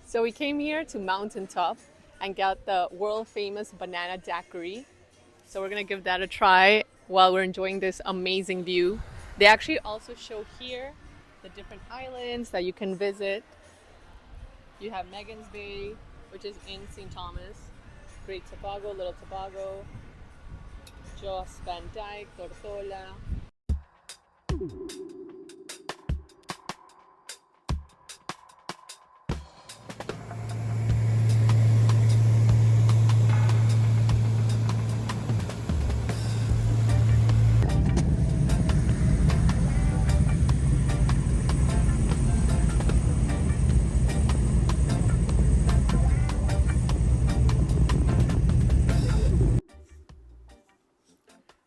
So we came here to Mountaintop and got the world famous banana daiquiri. So we're gonna give that a try while we're enjoying this amazing view. They actually also show here the different islands that you can visit. You have Magens Bay, which is in St. Thomas, Great Tobago, Little Tobago, Joss Van Dyke, Tortola.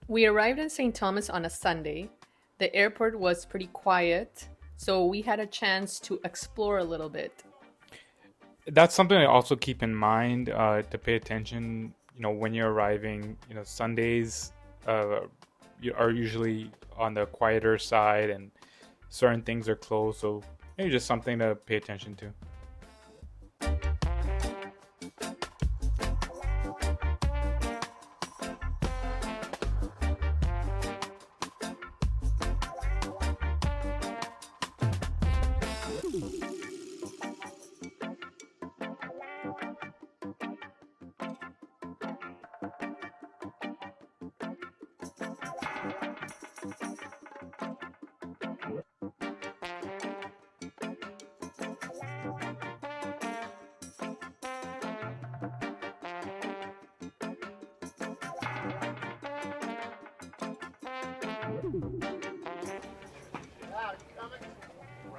We arrived in St. Thomas on a Sunday. The airport was pretty quiet, so we had a chance to explore a little bit. That's something to also keep in mind, to pay attention. When you're arriving, Sundays are usually on the quieter side, and certain things are closed. So maybe just something to pay attention to.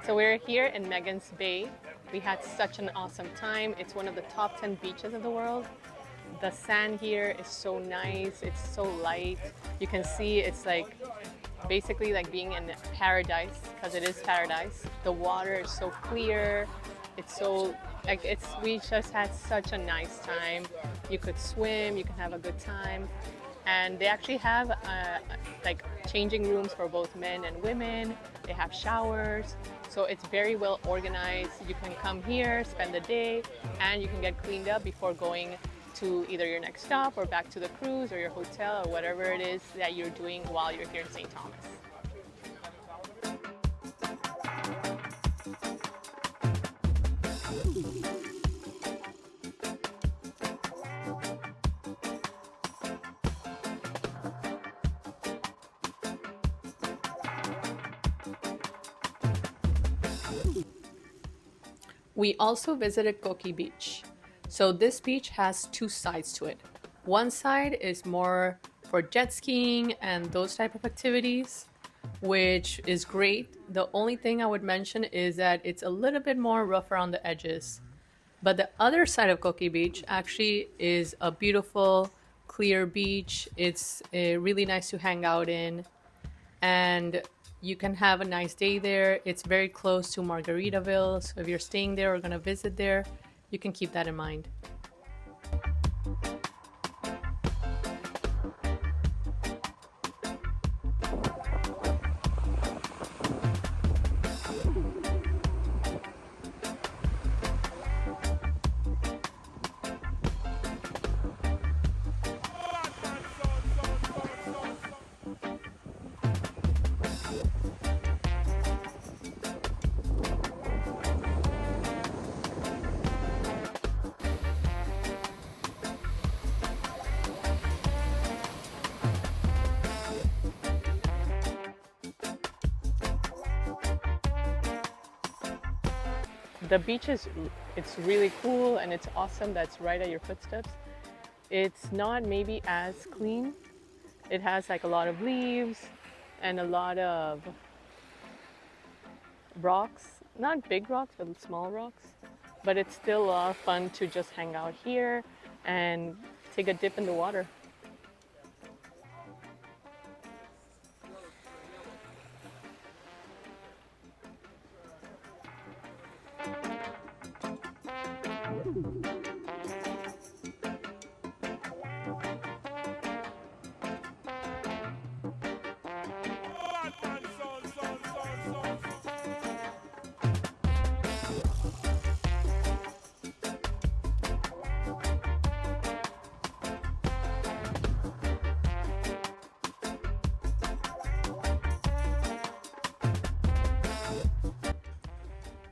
So we're here in Magens Bay. We had such an awesome time. It's one of the top 10 beaches of the world. The sand here is so nice. It's so light. You can see it's like basically like being in paradise, because it is paradise. The water is so clear. It's so like we just had such a nice time. You could swim, you can have a good time. And they actually have like changing rooms for both men and women. They have showers, so it's very well organized. You can come here, spend the day, and you can get cleaned up before going to either your next stop or back to the cruise or your hotel or whatever it is that you're doing while you're here in St. Thomas. We also visited Coki Beach. So this beach has two sides to it. One side is more for jet skiing and those type of activities, which is great. The only thing I would mention is that it's a little bit more rough around the edges. But the other side of Coki Beach actually is a beautiful, clear beach. It's really nice to hang out in. And you can have a nice day there. It's very close to Margaritaville, so if you're staying there or gonna visit there, you can keep that in mind. The beach it's really cool, and it's awesome that's right at your footsteps. It's not maybe as clean. It has like a lot of leaves and a lot of rocks, not big rocks, but small rocks. But it's still a lot of fun to just hang out here and take a dip in the water.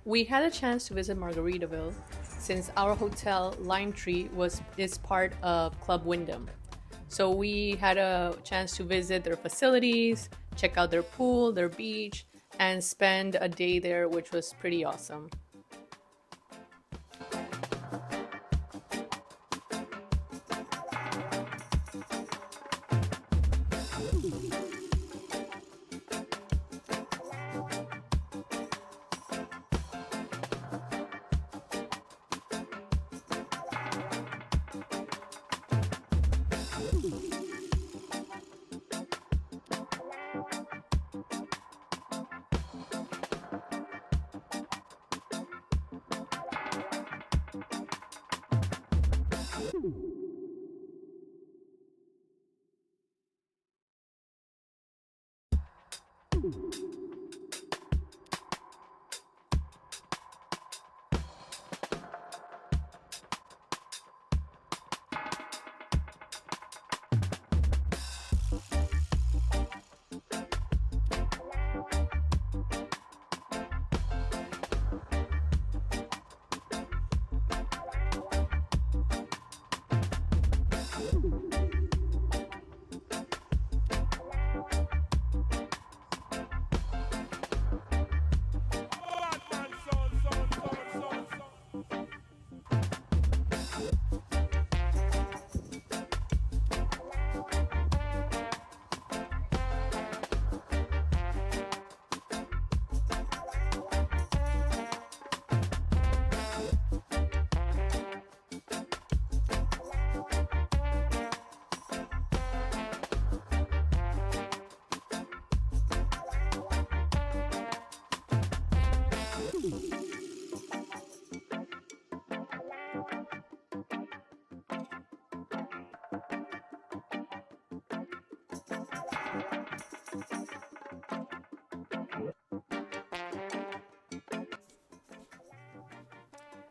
We had a chance to visit Margaritaville since our hotel Limetree is part of Club Wyndham. So we had a chance to visit their facilities, check out their pool, their beach, and spend a day there, which was pretty awesome.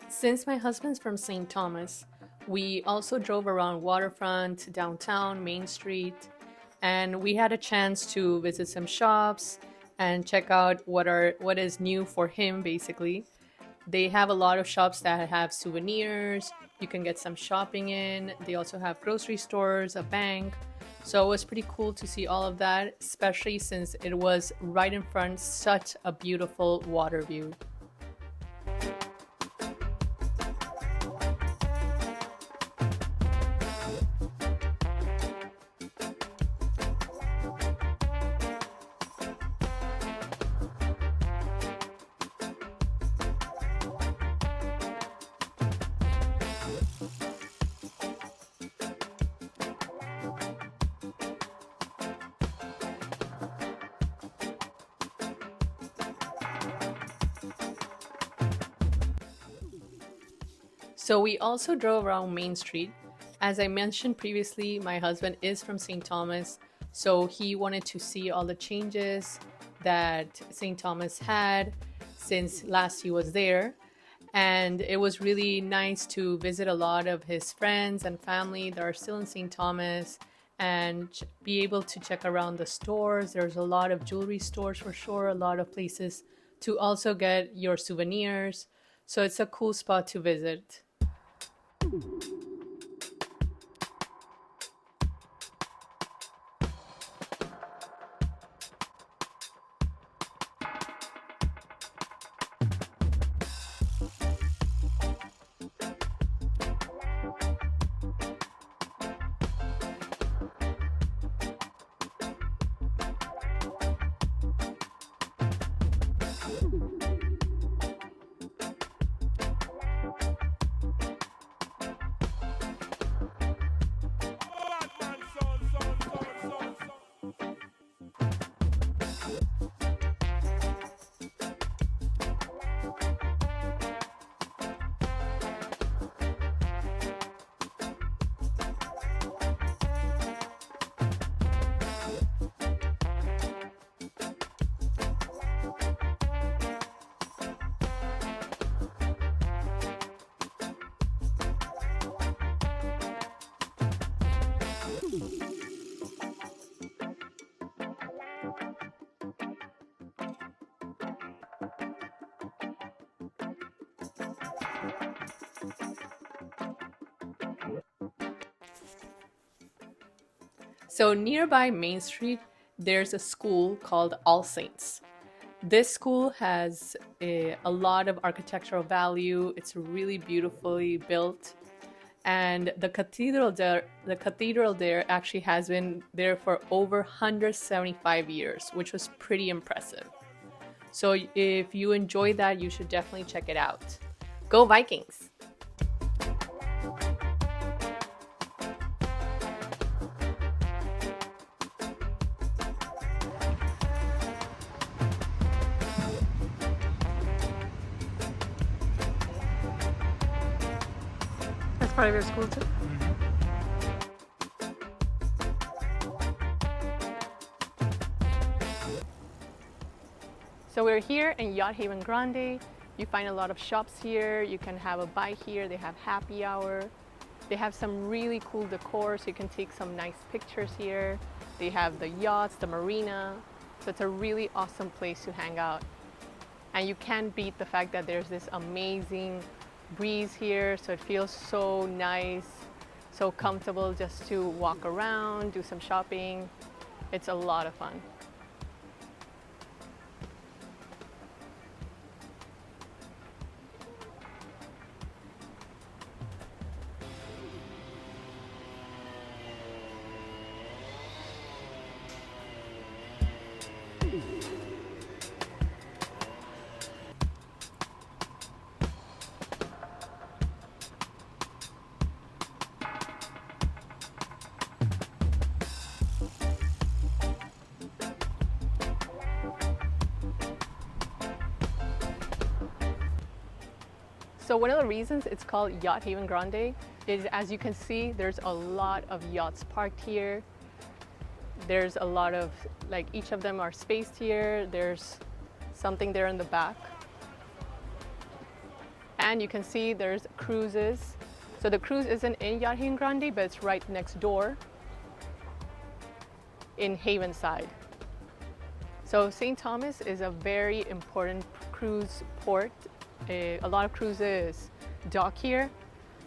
Since my husband's from St. Thomas, we also drove around Waterfront, downtown, Mainstreet, and we had a chance to visit some shops and check out what is new for him basically. They have a lot of shops that have souvenirs. You can get some shopping in. They also have grocery stores, a bank. So it was pretty cool to see all of that, especially since it was right in front, such a beautiful water view. So we also drove around Mainstreet. As I mentioned previously, my husband is from St. Thomas, so he wanted to see all the changes that St. Thomas had since last he was there. And it was really nice to visit a lot of his friends and family that are still in St. Thomas and be able to check around the stores. There's a lot of jewelry stores for sure, a lot of places to also get your souvenirs. So it's a cool spot to visit. So nearby Main Street, there's a school called All Saints. This school has a lot of architectural value. It's really beautifully built. And the cathedral there actually has been there for over 175 years, which was pretty impressive. So if you enjoy that, you should definitely check it out. Go Vikings! That's part of your school too? So we're here in Yacht Haven Grande. You find a lot of shops here. You can have a buy here. They have happy hour. They have some really cool decor, so you can take some nice pictures here. They have the yachts, the marina. So it's a really awesome place to hang out. And you can't beat the fact that there's this amazing breeze here, so it feels so nice, so comfortable just to walk around, do some shopping. It's a lot of fun. So one of the reasons it's called Yacht Haven Grande is, as you can see, there's a lot of yachts parked here. There's a lot of, like, each of them are spaced here. There's something there in the back. And you can see there's cruises. So the cruise isn't in Yacht Haven Grande, but it's right next door in Havenside. So St. Thomas is a very important cruise port. A lot of cruises dock here,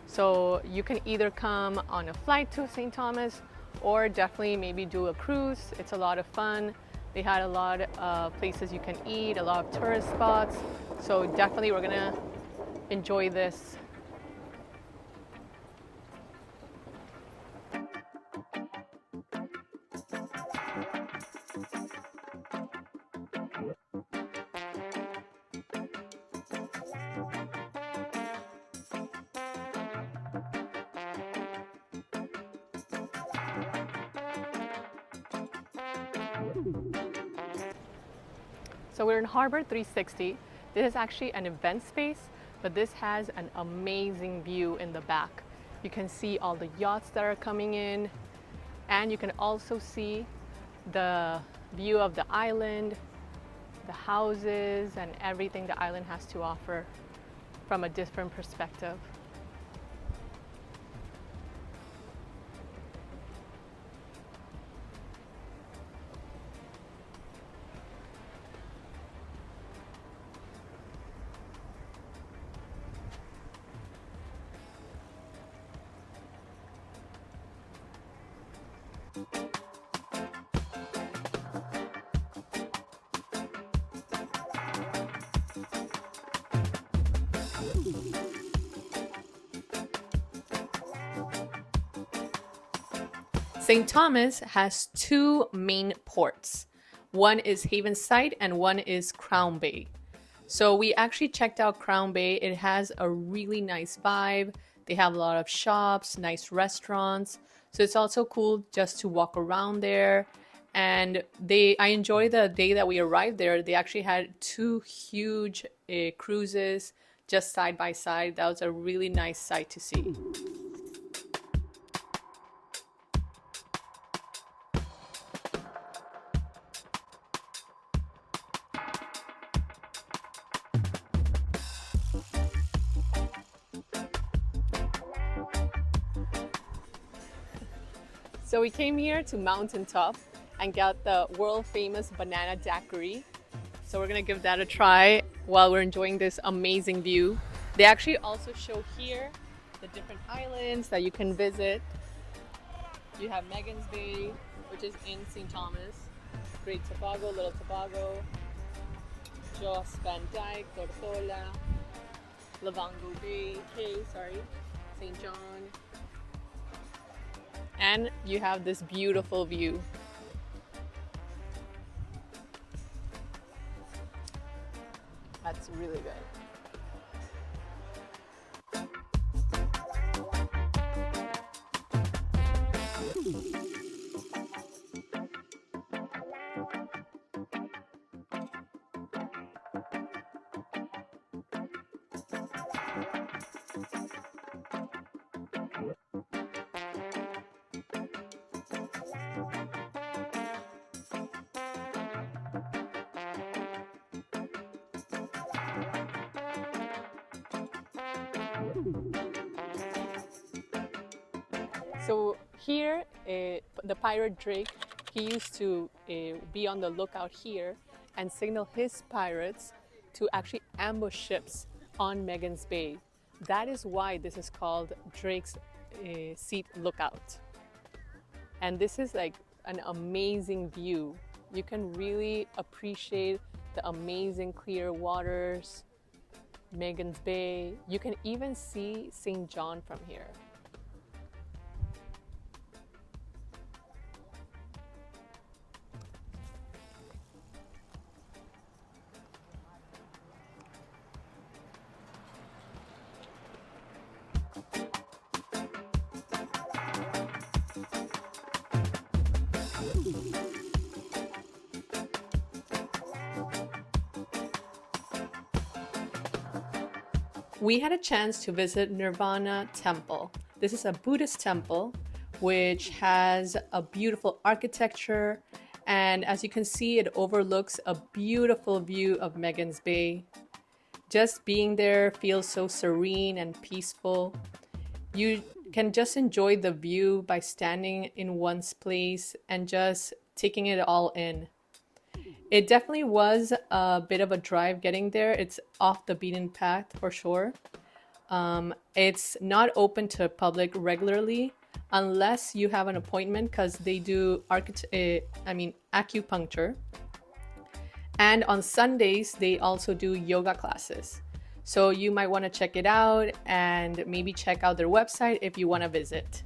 so you can either come on a flight to St. Thomas or definitely maybe do a cruise. It's a lot of fun. They had a lot of places you can eat, a lot of tourist spots, so definitely we're gonna enjoy this. So we're in Harbor 360. This is actually an event space, but this has an amazing view in the back. You can see all the yachts that are coming in, and you can also see the view of the island, the houses, and everything the island has to offer from a different perspective. St. Thomas has two main ports. One is Havenside and one is Crown Bay. So we actually checked out Crown Bay. It has a really nice vibe. They have a lot of shops, nice restaurants. So it's also cool just to walk around there. And I enjoy the day that we arrived there. They actually had two huge cruises just side by side. That was a really nice sight to see. So we came here to Mountaintop and got the world famous banana daiquiri. So we're gonna give that a try while we're enjoying this amazing view. They actually also show here the different islands that you can visit. You have Magens Bay, which is in St. Thomas, Great Tobago, Little Tobago, Joss Van Dyke, Tortola, Lavango Bay, St. John. And you have this beautiful view. That's really good. So here, the pirate Drake, he used to be on the lookout here and signal his pirates to actually ambush ships on Magens Bay. That is why this is called Drake's Seat Lookout. And this is like an amazing view. You can really appreciate the amazing clear waters, Magens Bay. You can even see St. John from here. We had a chance to visit Nirvana Temple. This is a Buddhist temple which has a beautiful architecture, and as you can see, it overlooks a beautiful view of Magens Bay. Just being there feels so serene and peaceful. You can just enjoy the view by standing in one's place and just taking it all in. It definitely was a bit of a drive getting there. It's off the beaten path for sure. It's not open to public regularly unless you have an appointment, because they do acupuncture. And on Sundays, they also do yoga classes. So you might want to check it out and maybe check out their website if you want to visit.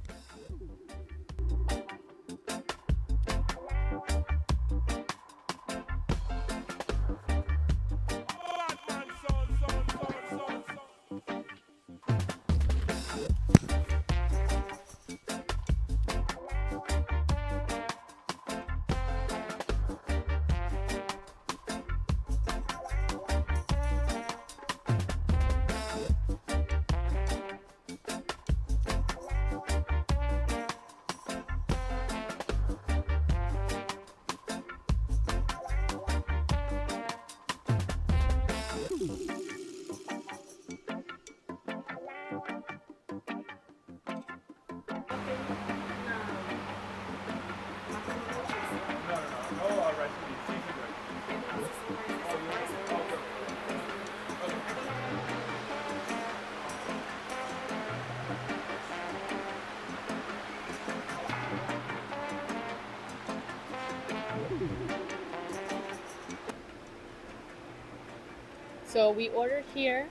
So we ordered here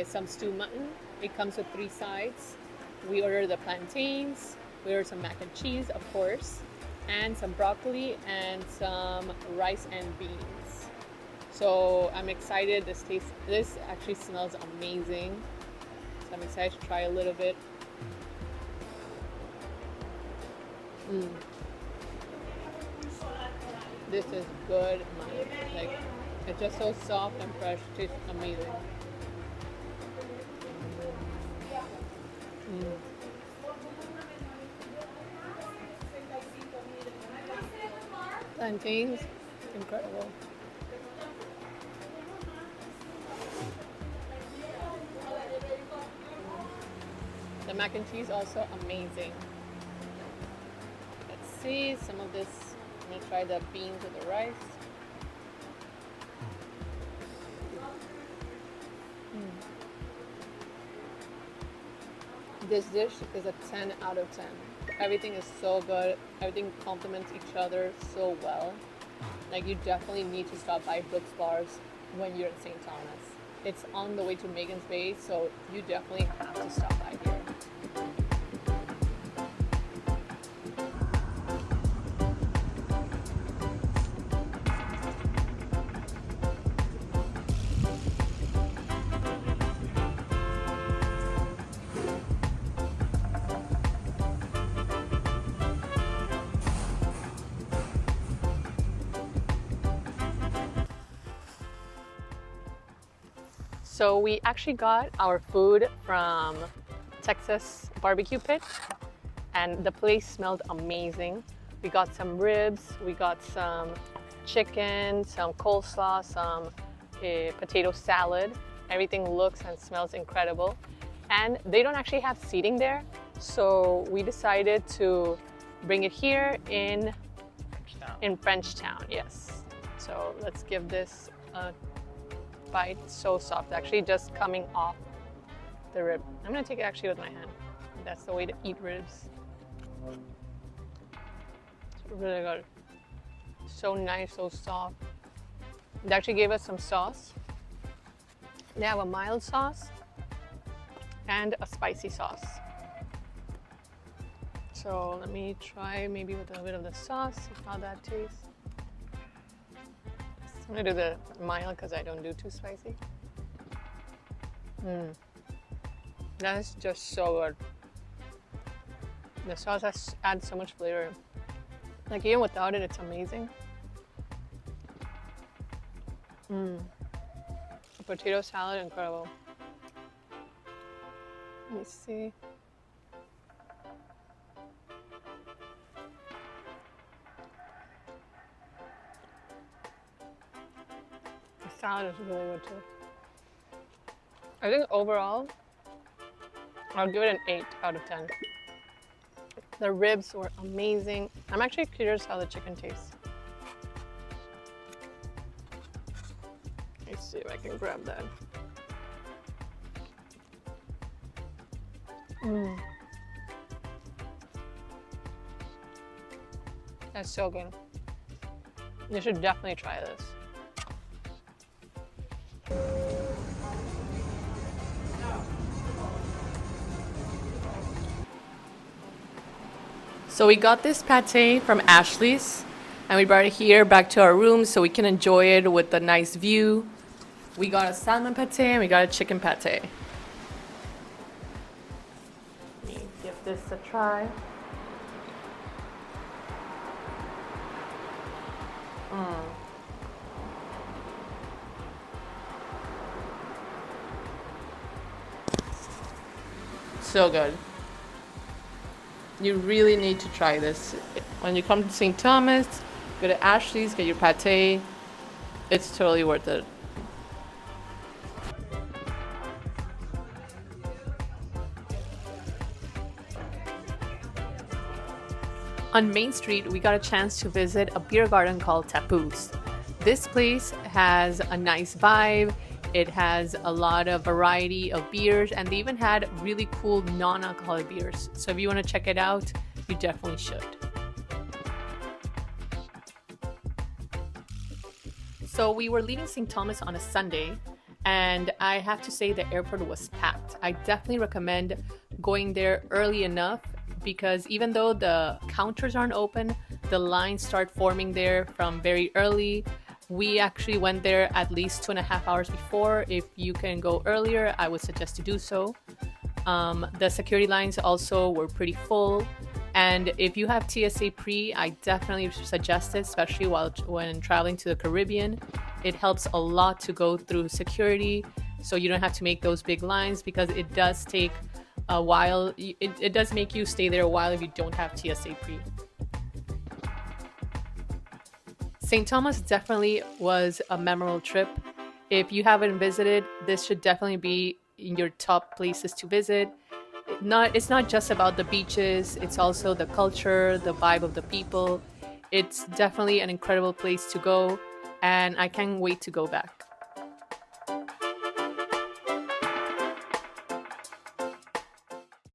some stew mutton. It comes with 3 sides. We ordered the plantains. We ordered some mac and cheese, of course, and some broccoli and some rice and beans. So I'm excited. This actually smells amazing. So I'm excited to try a little bit. This is good, man. Like, it's just so soft and fresh. Tastes amazing. Plantains, incredible. The mac and cheese also amazing. Let's see some of this. I'm gonna try the beans with the rice. This dish is a 10 out of 10. Everything is so good. Everything complements each other so well. Like, you definitely need to stop by Brooks Bars when you're in St. Thomas. It's on the way to Magens Bay, so you definitely have to stop by here. So we actually got our food from Texas Barbecue Pit, and the place smelled amazing. We got some ribs, we got some chicken, some coleslaw, some potato salad. Everything looks and smells incredible. And they don't actually have seating there, so we decided to bring it here in Frenchtown, yes. So let's give this a bite. So soft, actually just coming off the rib. I'm gonna take it actually with my hand. That's the way to eat ribs. It's really good. So nice, so soft. They actually gave us some sauce. They have a mild sauce and a spicy sauce. So let me try maybe with a bit of the sauce, see how that tastes. I'm gonna do the mild because I don't do too spicy. That is just so good. The sauce adds so much flavor. Like, even without it, it's amazing. The potato salad, incredible. Let me see. Salad is really good too. I think overall, I'll give it an 8 out of 10. The ribs were amazing. I'm actually curious how the chicken tastes. Let's see if I can grab that. That's so good. You should definitely try this. So we got this pate from Ashley's, and we brought it here back to our room so we can enjoy it with a nice view. We got a salmon pate and we got a chicken pate. Let me give this a try. So good. You really need to try this. When you come to St. Thomas, go to Ashley's, get your pate. It's totally worth it. On Mainstreet, we got a chance to visit a beer garden called Taphus. This place has a nice vibe. It has a lot of variety of beers, and they even had really cool non-alcoholic beers. So if you want to check it out, you definitely should. So we were leaving St. Thomas on a Sunday, and I have to say the airport was packed. I definitely recommend going there early enough, because even though the counters aren't open, the lines start forming there from very early. We actually went there at least 2.5 hours before. If you can go earlier, I would suggest to do so. The security lines also were pretty full. And if you have TSA pre, I definitely suggest it, especially when traveling to the Caribbean. It helps a lot to go through security, so you don't have to make those big lines, because it does take a while. It does make you stay there a while if you don't have TSA pre. St. Thomas definitely was a memorable trip. If you haven't visited, this should definitely be in your top places to visit. It's not just about the beaches, it's also the culture, the vibe of the people. It's definitely an incredible place to go, and I can't wait to go back.